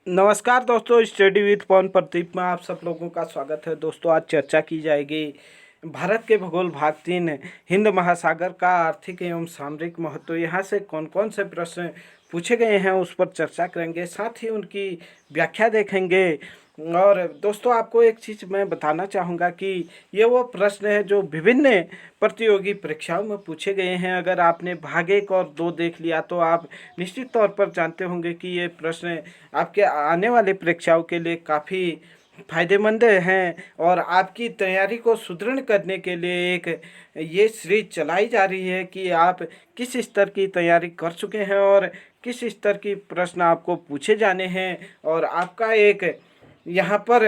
नमस्कार दोस्तों, study with पवन प्रदीप में आप सब लोगों का स्वागत है। दोस्तों, आज चर्चा की जाएगी भारत के भूगोल भाग 3 हिंद महासागर का आर्थिक एवं सामरिक महत्व। यहाँ से कौन कौन से प्रश्न पूछे गए हैं उस पर चर्चा करेंगे, साथ ही उनकी व्याख्या देखेंगे। और दोस्तों, आपको एक चीज़ मैं बताना चाहूँगा कि ये वो प्रश्न है जो विभिन्न प्रतियोगी परीक्षाओं में पूछे गए हैं। अगर आपने भाग 1 और 2 देख लिया तो आप निश्चित तौर पर जानते होंगे कि ये प्रश्न आपके आने वाली परीक्षाओं के लिए काफ़ी फायदेमंद हैं और आपकी तैयारी को सुदृढ़ करने के लिए एक ये सीरीज चलाई जा रही है कि आप किस स्तर की तैयारी कर चुके हैं और किस स्तर की प्रश्न आपको पूछे जाने हैं। और आपका एक यहाँ पर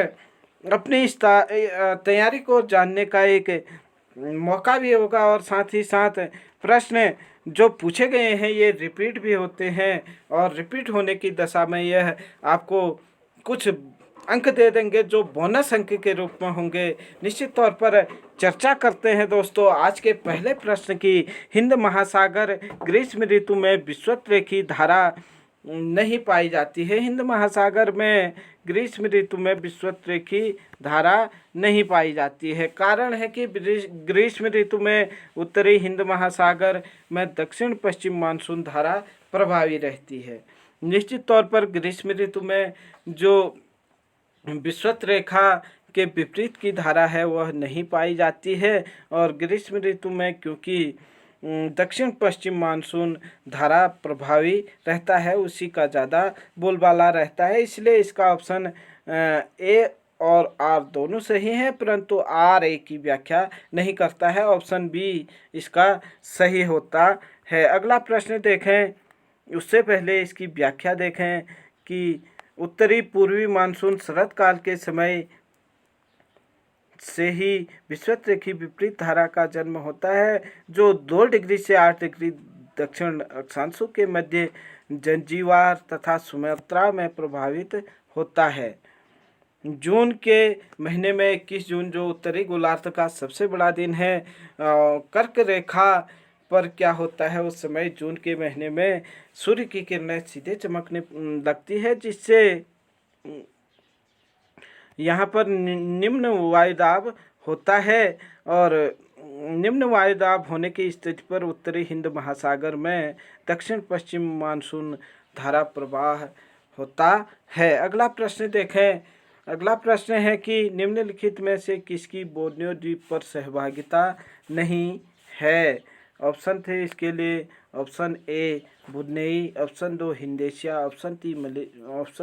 अपनी इस तैयारी को जानने का एक मौका भी होगा और साथ ही साथ प्रश्न जो पूछे गए हैं ये रिपीट भी होते हैं और रिपीट होने की दशा में यह आपको कुछ अंक दे देंगे जो बोनस अंक के रूप में होंगे। निश्चित तौर पर चर्चा करते हैं दोस्तों आज के पहले प्रश्न की। हिंद महासागर ग्रीष्म ऋतु में विषुवत रेखी धारा नहीं पाई जाती है। हिंद महासागर में ग्रीष्म ऋतु में विषुवत रेखी धारा नहीं पाई जाती है। कारण है कि ग्रीष्म ऋतु में उत्तरी हिंद महासागर में दक्षिण पश्चिम मानसून धारा प्रभावी रहती है। निश्चित तौर पर ग्रीष्म ऋतु में जो विषुवत रेखा के विपरीत की धारा है वह नहीं पाई जाती है और ग्रीष्म ऋतु में क्योंकि दक्षिण पश्चिम मानसून धारा प्रभावी रहता है, उसी का ज़्यादा बोलबाला रहता है, इसलिए इसका ऑप्शन ए और आर दोनों सही हैं, परंतु आर ए की व्याख्या नहीं करता है। ऑप्शन बी इसका सही होता है। अगला प्रश्न देखें, उससे पहले इसकी व्याख्या देखें कि उत्तरी पूर्वी मानसून शरद काल के समय से ही विषुवत रेखी विपरीत धारा का जन्म होता है, जो 2 डिग्री से 8 डिग्री दक्षिण अक्षांशों के मध्य जंजीबार तथा सुमात्रा में प्रभावित होता है। जून के महीने में 21 जून जो उत्तरी गोलार्ध का सबसे बड़ा दिन है, कर्क रेखा पर क्या होता है उस समय जून के महीने में सूर्य की किरणें सीधे चमकने लगती है, जिससे यहाँ पर निम्न वायुदाब होता है और निम्न वायुदाब होने की स्थिति पर उत्तरी हिंद महासागर में दक्षिण पश्चिम मानसून धारा प्रवाह होता है। अगला प्रश्न देखें। अगला प्रश्न है कि निम्नलिखित में से किसकी बोर्नियो द्वीप पर सहभागिता नहीं है। ऑप्शन थे इसके लिए option A Brunei, option 2 Indonesia, option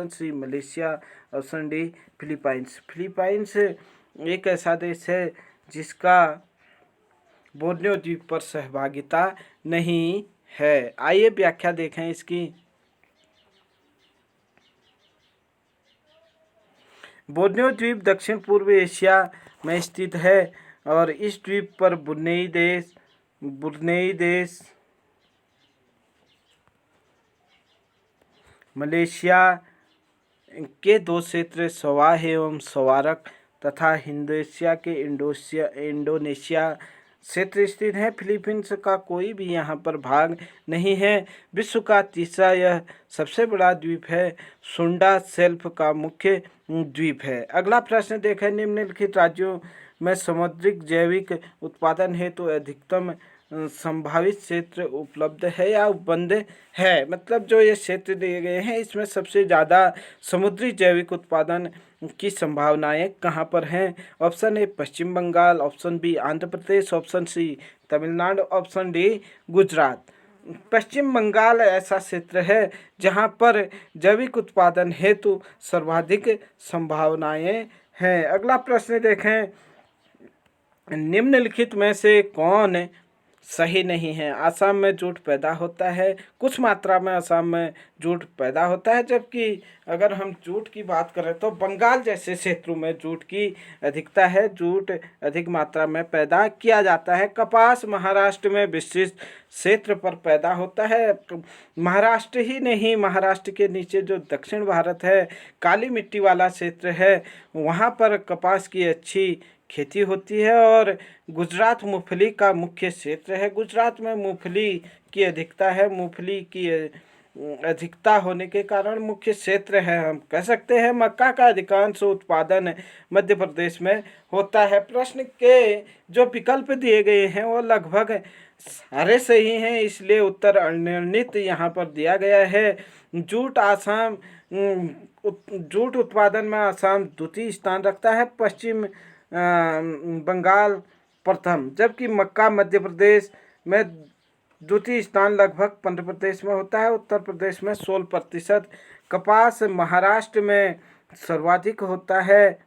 C Malaysia, option D Philippines. Philippines एक ऐसा देश है जिसका बोर्नियो द्वीप पर सहभागिता नहीं है। आइए व्याख्या देखें इसकी। बोर्नियो द्वीप दक्षिण पूर्व एशिया में स्थित है और इस द्वीप पर ब्रुनेई देश, मलेशिया के 2 क्षेत्र सवाह एवं सवारक तथा इंडोनेशिया के इंडोनेशिया क्षेत्र स्थित है। फिलीपींस का कोई भी यहाँ पर भाग नहीं है। विश्व का तीसरा यह सबसे बड़ा द्वीप है। सुंडा शेल्फ का मुख्य द्वीप है। अगला प्रश्न देखें, निम्नलिखित राज्यों में समुद्रिक जैविक उत्पादन हेतु अधिकतम संभावित क्षेत्र उपलब्ध है या उपबंध है। मतलब जो ये क्षेत्र दिए गए हैं इसमें सबसे ज़्यादा समुद्री जैविक उत्पादन की संभावनाएं कहाँ पर हैं। Option A Paschim Bangal, option B Andhra Pradesh, option C Tamil Nadu, option D Gujarat. Paschim Bangal ऐसा क्षेत्र है जहाँ पर जैविक उत्पादन हेतु सर्वाधिक संभावनाएं हैं। अगला प्रश्न देखें, निम्नलिखित में से कौन सही नहीं है। आसाम में जूट पैदा होता है, कुछ मात्रा में आसाम में जूट पैदा होता है, जबकि अगर हम जूट की बात करें तो बंगाल जैसे क्षेत्रों में जूट की अधिकता है, जूट अधिक मात्रा में पैदा किया जाता है। कपास महाराष्ट्र में विस्तृत क्षेत्र पर पैदा होता है। महाराष्ट्र ही नहीं, महाराष्ट्र के नीचे जो दक्षिण भारत है, काली मिट्टी वाला क्षेत्र है, वहाँ पर कपास की अच्छी खेती होती है और गुजरात मूंगफली का मुख्य क्षेत्र है। गुजरात में मूंगफली की अधिकता है। मूंगफली की अधिकता होने के कारण मुख्य क्षेत्र है। हम कह सकते हैं मक्का का अधिकांश उत्पादन मध्य प्रदेश में होता है। प्रश्न के जो विकल्प दिए गए हैं वो लगभग सारे सही हैं, इसलिए उत्तर अनिर्णित यहाँ पर दिया गया है। जूट उत्पादन में आसाम द्वितीय स्थान रखता है, पश्चिम बंगाल प्रथम, जबकि मक्का मध्य प्रदेश में द्वितीय स्थान लगभग मध्य प्रदेश में होता है। उत्तर प्रदेश में 16%, कपास महाराष्ट्र में सर्वाधिक होता है।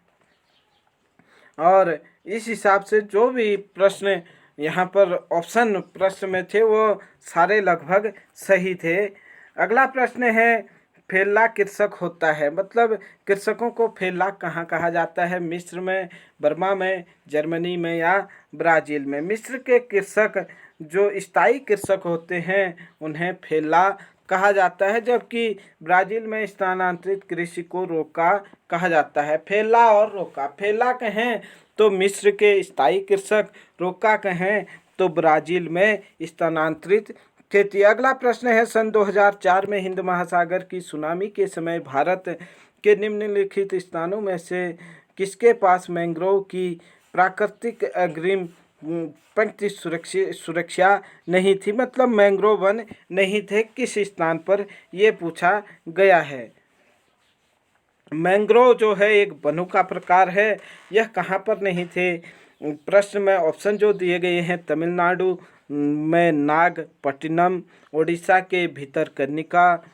और इस हिसाब से जो भी प्रश्न यहाँ पर ऑप्शन प्रश्न में थे वो सारे लगभग सही थे। अगला प्रश्न है फेल्ला कृषक होता है, मतलब कृषकों को फेल्ला कहाँ कहा जाता है? मिस्र में, बर्मा में, जर्मनी में या ब्राज़ील में? मिस्र के कृषक जो स्थायी कृषक होते हैं उन्हें फेल्ला कहा जाता है, जबकि ब्राज़ील में स्थानांतरित कृषि को रोका कहा जाता है। फेल्ला और रोका, फेल्ला कहें तो मिस्र के स्थायी कृषक, रोका कहें तो ब्राज़ील में स्थानांतरित खेती। अगला प्रश्न है सन 2004 में हिंद महासागर की सुनामी के समय भारत के निम्नलिखित स्थानों में से किसके पास मैंग्रोव की प्राकृतिक अग्रिम पंक्ति सुरक्षा नहीं थी, मतलब मैंग्रोव वन नहीं थे, किस स्थान पर ये पूछा गया है। मैंग्रोव जो है एक वनों का प्रकार है, यह कहाँ पर नहीं थे? प्रश्न में ऑप्शन जो दिए गए हैं तमिलनाडु में नागपट्टिनम, उड़ीसा के भितरकनिका,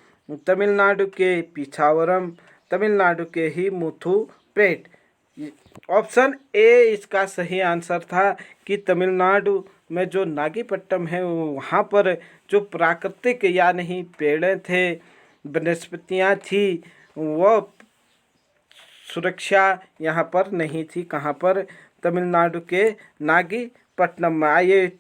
तमिलनाडु के पिछावरम, तमिलनाडु के ही मुथुपेट। ऑप्शन ए इसका सही आंसर था कि तमिलनाडु में जो नागपट्टिनम है वहाँ पर जो प्राकृतिक या नहीं पेड़ थे, वनस्पतियाँ थी, वो सुरक्षा यहाँ पर नहीं थी। कहाँ पर? तमिलनाडु के नागपट्टिनम में। आइए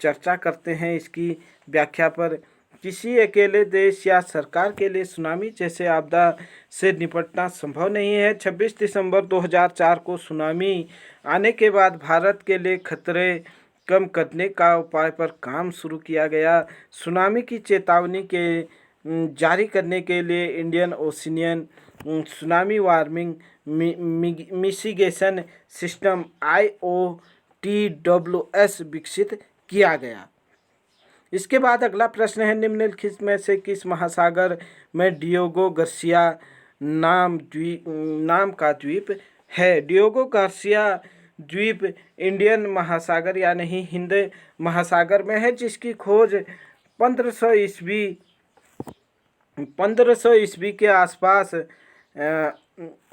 चर्चा करते हैं इसकी व्याख्या पर। किसी अकेले देश या सरकार के लिए सुनामी जैसे आपदा से निपटना संभव नहीं है। 26 दिसंबर 2004 को सुनामी आने के बाद भारत के लिए खतरे कम करने का उपाय पर काम शुरू किया गया। सुनामी की चेतावनी के जारी करने के लिए Indian Oceanian tsunami warning mitigation system IOTWS विकसित किया गया। इसके बाद अगला प्रश्न है निम्नलिखित में से किस महासागर में डियोगो गार्सिया नाम का द्वीप है? डियोगो गार्सिया द्वीप इंडियन महासागर या नहीं हिंद महासागर में है, जिसकी खोज 1500 ईस्वी के आसपास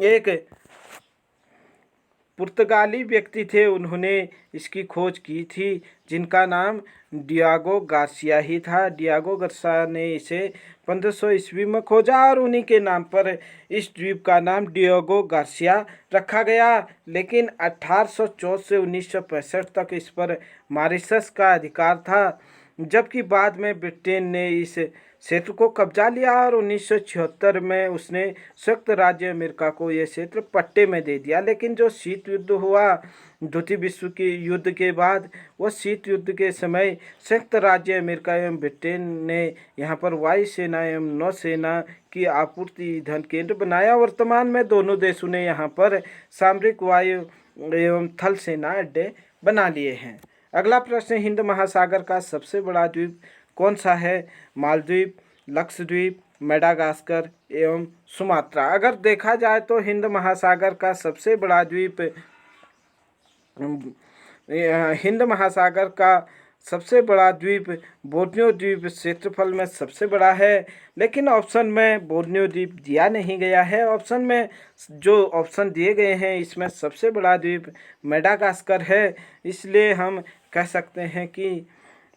एक पुर्तगाली व्यक्ति थे, उन्होंने इसकी खोज की थी, जिनका नाम डियागो गार्सिया ही था। डियागो गार्सिया ने इसे 1500 ईस्वी में खोजा और उन्हीं के नाम पर इस द्वीप का नाम डियागो गार्सिया रखा गया। लेकिन 1804 से 1965 तक इस पर मॉरिशस का अधिकार था, जबकि बाद में ब्रिटेन ने इस क्षेत्र को कब्जा लिया और 1976 में उसने संयुक्त राज्य अमेरिका को यह क्षेत्र पट्टे में दे दिया। लेकिन जो शीत युद्ध हुआ द्वितीय विश्व के युद्ध के बाद, वह शीत युद्ध के समय संयुक्त राज्य अमेरिका एवं ब्रिटेन ने यहाँ पर वायुसेना एवं नौसेना की आपूर्ति ईंधन केंद्र बनाया। वर्तमान में दोनों देशों ने यहाँ पर सामरिक वायु एवं थल सेना अड्डे बना लिए हैं। अगला प्रश्न, हिंद महासागर का सबसे बड़ा द्वीप कौन सा है? मालदीव, लक्षद्वीप, मेडागास्कर एवं सुमात्रा। अगर देखा जाए तो हिंद महासागर का सबसे बड़ा द्वीप बोर्नियो द्वीप क्षेत्रफल में सबसे बड़ा है, लेकिन ऑप्शन में बोर्नियो द्वीप दिया नहीं गया है। ऑप्शन में जो ऑप्शन दिए गए हैं इसमें सबसे बड़ा द्वीप मेडागास्कर है, इसलिए हम कह सकते हैं कि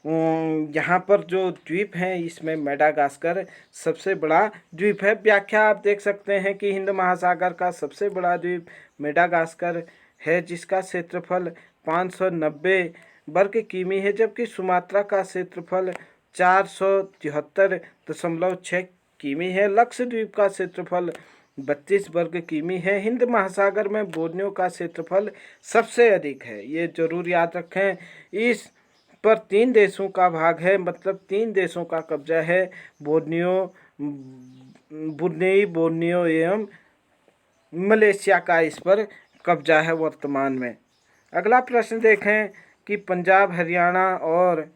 यहाँ पर जो द्वीप हैं इसमें मेडागास्कर सबसे बड़ा द्वीप है। व्याख्या आप देख सकते हैं कि हिंद महासागर का सबसे बड़ा द्वीप मेडागास्कर है, जिसका क्षेत्रफल 590 वर्ग किमी है, जबकि सुमात्रा का क्षेत्रफल 473.6 किमी है। लक्षद्वीप का क्षेत्रफल 32 वर्ग किमी है। हिंद महासागर में बोर्नियो का क्षेत्रफल सबसे अधिक है, ये जरूर याद रखें। इस पर 3 देशों का भाग है, मतलब 3 देशों का कब्जा है। बोर्नियो, ब्रुनेई, बोर्नियो एवं मलेशिया का इस पर कब्जा है वर्तमान में। अगला प्रश्न देखें कि पंजाब, हरियाणा और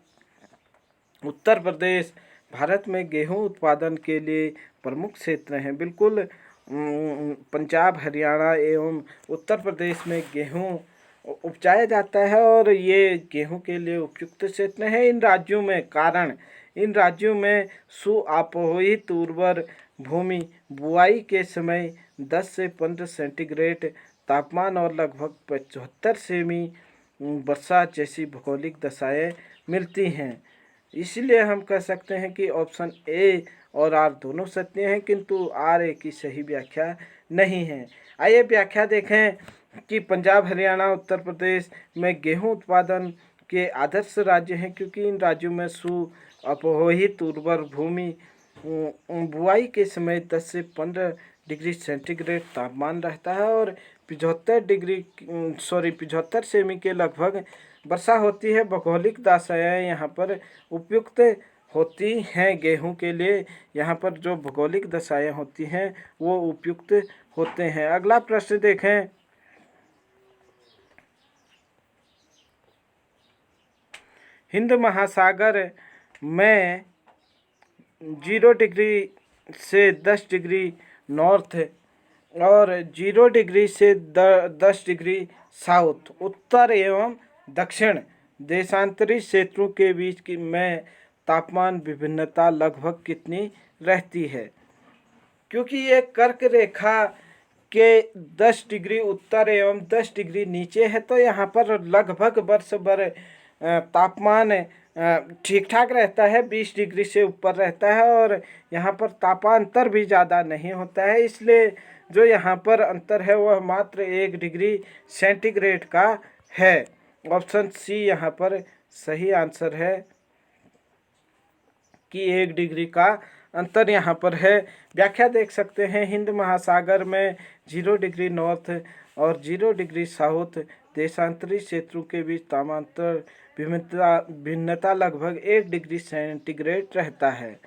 उत्तर प्रदेश भारत में गेहूं उत्पादन के लिए प्रमुख क्षेत्र हैं। बिल्कुल, पंजाब, हरियाणा एवं उत्तर प्रदेश में गेहूं उपजाया जाता है और ये गेहूं के लिए उपयुक्त क्षेत्र है। इन राज्यों में सुअपोहित उर्वर भूमि, बुआई के समय 10 से 15 सेंटीग्रेड तापमान और लगभग 75 सेमी वर्षा जैसी भौगोलिक दशाएं मिलती हैं। इसलिए हम कह सकते हैं कि ऑप्शन ए और आर दोनों सत्य हैं, किंतु आर ए की सही व्याख्या नहीं है। आइए व्याख्या देखें कि पंजाब, हरियाणा, उत्तर प्रदेश में गेहूं उत्पादन के आदर्श राज्य हैं, क्योंकि इन राज्यों में सुअपोहित उर्वर भूमि, बुआई के समय 10 से 15 डिग्री सेंटीग्रेड तापमान रहता है और 75 सेमी के लगभग वर्षा होती है। भौगोलिक दशाएं यहाँ पर उपयुक्त होती हैं गेहूं के लिए। यहाँ पर जो भौगोलिक दशाएं होती हैं वो उपयुक्त होते हैं। अगला प्रश्न देखें, हिंद महासागर में 0 डिग्री से 10 डिग्री नॉर्थ और 0 डिग्री से 10 डिग्री साउथ, उत्तर एवं दक्षिण देशांतरी क्षेत्रों के बीच में तापमान विभिन्नता लगभग कितनी रहती है? क्योंकि ये कर्क रेखा के 10 डिग्री उत्तर एवं 10 डिग्री नीचे है, तो यहाँ पर लगभग वर्ष भर तापमान ठीक ठाक रहता है, 20 डिग्री से ऊपर रहता है और यहाँ पर तापांतर भी ज़्यादा नहीं होता है। इसलिए जो यहाँ पर अंतर है वह मात्र 1 डिग्री सेंटीग्रेड का है। ऑप्शन सी यहाँ पर सही आंसर है कि 1 डिग्री का अंतर यहाँ पर है। व्याख्या देख सकते हैं, हिंद महासागर में 0 डिग्री नॉर्थ और 0 डिग्री साउथ देशांतरी क्षेत्रों के बीच तापांतर भिन्नता लगभग 1 डिग्री सेंटीग्रेड रहता है।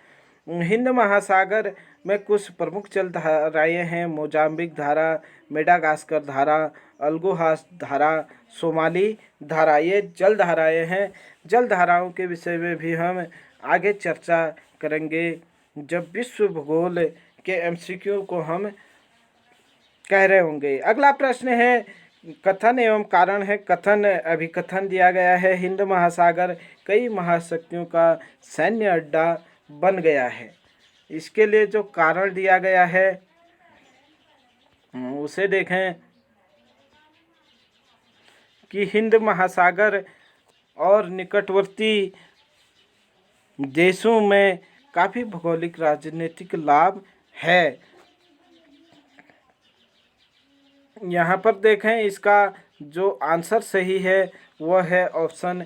हिंद महासागर में कुछ प्रमुख जल धाराएँ हैं: मोजाम्बिक धारा, मेडागास्कर धारा, अल्गोहास धारा, सोमाली धारा। ये जल धाराएँ हैं। जल धाराओं के विषय में भी हम आगे चर्चा करेंगे जब विश्व भूगोल के एमसीक्यू को हम कह रहे होंगे। अगला प्रश्न है कथन एवं कारण है। कथन अभिकथन दिया गया है, हिंद महासागर कई महाशक्तियों का सैन्य अड्डा बन गया है। इसके लिए जो कारण दिया गया है उसे देखें कि हिंद महासागर और निकटवर्ती देशों में काफ़ी भौगोलिक राजनीतिक लाभ है। यहाँ पर देखें, इसका जो आंसर सही है वह है ऑप्शन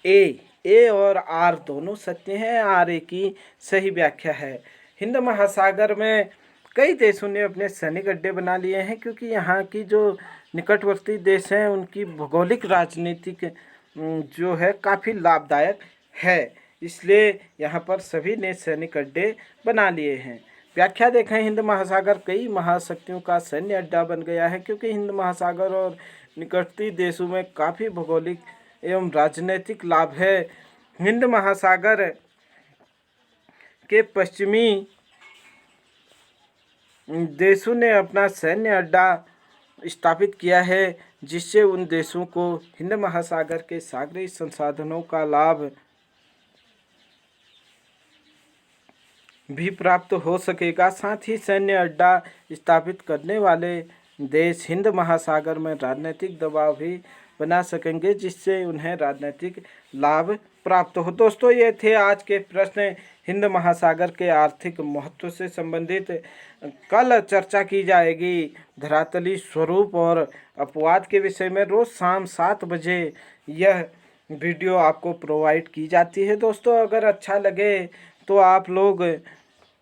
ए और आर दोनों सत्य हैं। आर ए की सही व्याख्या है। हिंद महासागर में कई देशों ने अपने सैनिक अड्डे बना लिए हैं, क्योंकि यहाँ की जो निकटवर्ती देश हैं उनकी भौगोलिक राजनीतिक जो है काफ़ी लाभदायक है। इसलिए यहाँ पर सभी ने सैनिक अड्डे बना लिए हैं। व्याख्या देखें, हिंद महासागर कई महाशक्तियों का सैन्य अड्डा बन गया है, क्योंकि हिंद महासागर और निकटवर्ती देशों में काफ़ी भौगोलिक एवं राजनीतिक लाभ है। हिंद महासागर के पश्चिमी देशों ने अपना सैन्य अड्डा स्थापित किया है, जिससे उन देशों को हिंद महासागर के सागरीय संसाधनों का लाभ भी प्राप्त हो सकेगा। साथ ही सैन्य अड्डा स्थापित करने वाले देश हिंद महासागर में राजनीतिक दबाव भी बना सकेंगे, जिससे उन्हें राजनीतिक लाभ प्राप्त हो। दोस्तों, ये थे आज के प्रश्न हिंद महासागर के आर्थिक महत्व से संबंधित। कल चर्चा की जाएगी धरातली स्वरूप और अपवाद के विषय में। रोज़ शाम 7 बजे यह वीडियो आपको प्रोवाइड की जाती है। दोस्तों, अगर अच्छा लगे तो आप लोग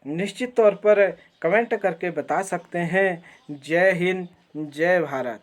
निश्चित तौर पर कमेंट करके बता सकते हैं। जय हिंद, जय भारत।